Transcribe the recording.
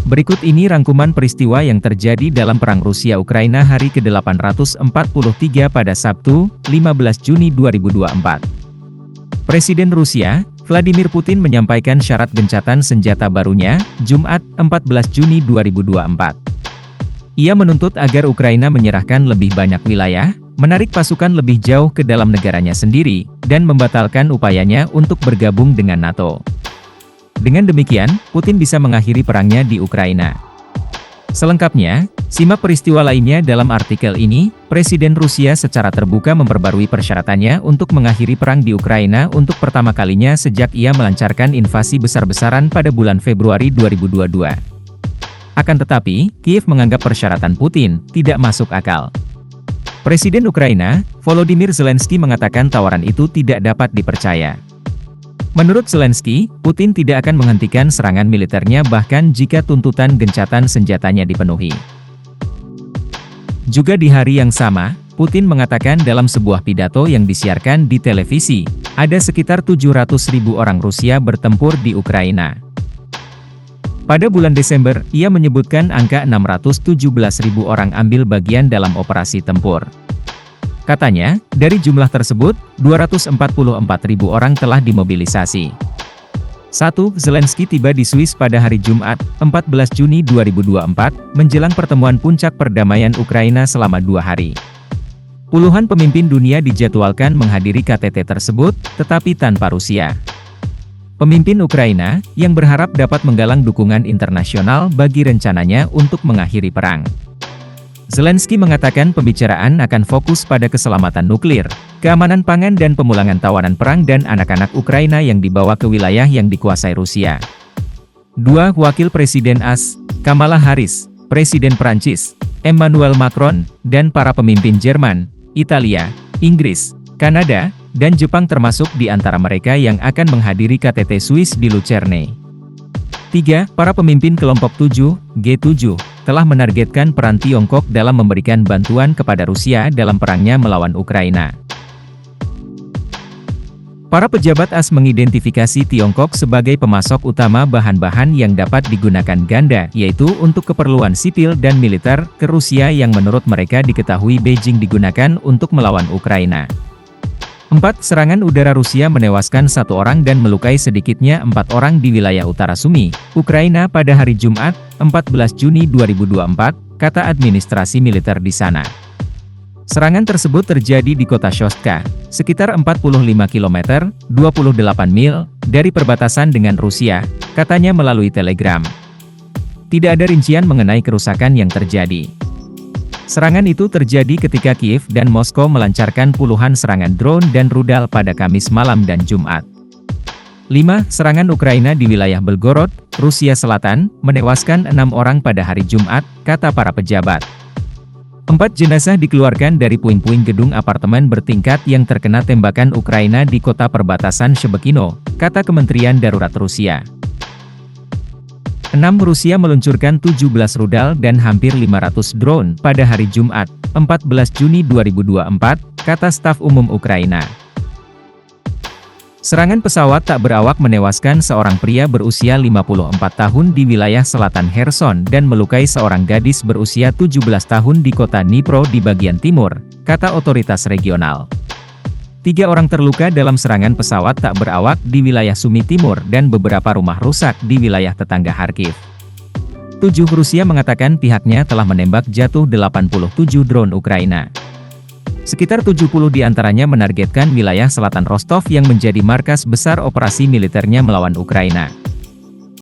Berikut ini rangkuman peristiwa yang terjadi dalam Perang Rusia-Ukraina hari ke-843 pada Sabtu, 15 Juni 2024. Presiden Rusia, Vladimir Putin menyampaikan syarat gencatan senjata barunya, Jumat, 14 Juni 2024. Ia menuntut agar Ukraina menyerahkan lebih banyak wilayah, menarik pasukan lebih jauh ke dalam negaranya sendiri, dan membatalkan upayanya untuk bergabung dengan NATO. Dengan demikian, Putin bisa mengakhiri perangnya di Ukraina. Selengkapnya, simak peristiwa lainnya dalam artikel ini. Presiden Rusia secara terbuka memperbarui persyaratannya untuk mengakhiri perang di Ukraina untuk pertama kalinya sejak ia melancarkan invasi besar-besaran pada bulan Februari 2022. Akan tetapi, Kiev menganggap persyaratan Putin tidak masuk akal. Presiden Ukraina, Volodymyr Zelensky mengatakan tawaran itu tidak dapat dipercaya. Menurut Zelensky, Putin tidak akan menghentikan serangan militernya bahkan jika tuntutan gencatan senjatanya dipenuhi. Juga di hari yang sama, Putin mengatakan dalam sebuah pidato yang disiarkan di televisi, ada sekitar 700.000 orang Rusia bertempur di Ukraina. Pada bulan Desember, ia menyebutkan angka 617.000 orang ambil bagian dalam operasi tempur. Katanya, dari jumlah tersebut, 244.000 orang telah dimobilisasi. 1. Zelensky tiba di Swiss pada hari Jumat, 14 Juni 2024, menjelang pertemuan puncak perdamaian Ukraina selama 2 hari. Puluhan pemimpin dunia dijadwalkan menghadiri KTT tersebut, tetapi tanpa Rusia. Pemimpin Ukraina, yang berharap dapat menggalang dukungan internasional bagi rencananya untuk mengakhiri perang. Zelensky mengatakan pembicaraan akan fokus pada keselamatan nuklir, keamanan pangan dan pemulangan tawanan perang dan anak-anak Ukraina yang dibawa ke wilayah yang dikuasai Rusia. 2. Wakil Presiden AS, Kamala Harris, Presiden Prancis, Emmanuel Macron, dan para pemimpin Jerman, Italia, Inggris, Kanada, dan Jepang termasuk di antara mereka yang akan menghadiri KTT Swiss di Lucerne. 3. Para pemimpin kelompok 7, G7, telah menargetkan peran Tiongkok dalam memberikan bantuan kepada Rusia dalam perangnya melawan Ukraina. Para pejabat AS mengidentifikasi Tiongkok sebagai pemasok utama bahan-bahan yang dapat digunakan ganda, yaitu untuk keperluan sipil dan militer, ke Rusia yang menurut mereka diketahui Beijing digunakan untuk melawan Ukraina. 4. Serangan udara Rusia menewaskan 1 orang dan melukai sedikitnya 4 orang di wilayah utara Sumy, Ukraina pada hari Jumat, 14 Juni 2024, kata administrasi militer di sana. Serangan tersebut terjadi di kota Shostka, sekitar 45 km, 28 mil, dari perbatasan dengan Rusia, katanya melalui telegram. Tidak ada rincian mengenai kerusakan yang terjadi. Serangan itu terjadi ketika Kiev dan Moskow melancarkan puluhan serangan drone dan rudal pada Kamis malam dan Jumat. 5. Serangan Ukraina di wilayah Belgorod, Rusia Selatan, menewaskan 6 orang pada hari Jumat, kata para pejabat. 4 jenazah dikeluarkan dari puing-puing gedung apartemen bertingkat yang terkena tembakan Ukraina di kota perbatasan Shebekino, kata Kementerian Darurat Rusia. 6. Rusia meluncurkan 17 rudal dan hampir 500 drone pada hari Jumat, 14 Juni 2024, kata staf umum Ukraina. Serangan pesawat tak berawak menewaskan seorang pria berusia 54 tahun di wilayah selatan Kherson dan melukai seorang gadis berusia 17 tahun di kota Dnipro di bagian timur, kata otoritas regional. 3 orang terluka dalam serangan pesawat tak berawak di wilayah Sumy Timur dan beberapa rumah rusak di wilayah tetangga Kharkiv. 7. Rusia mengatakan pihaknya telah menembak jatuh 87 drone Ukraina. Sekitar 70 diantaranya menargetkan wilayah selatan Rostov yang menjadi markas besar operasi militernya melawan Ukraina.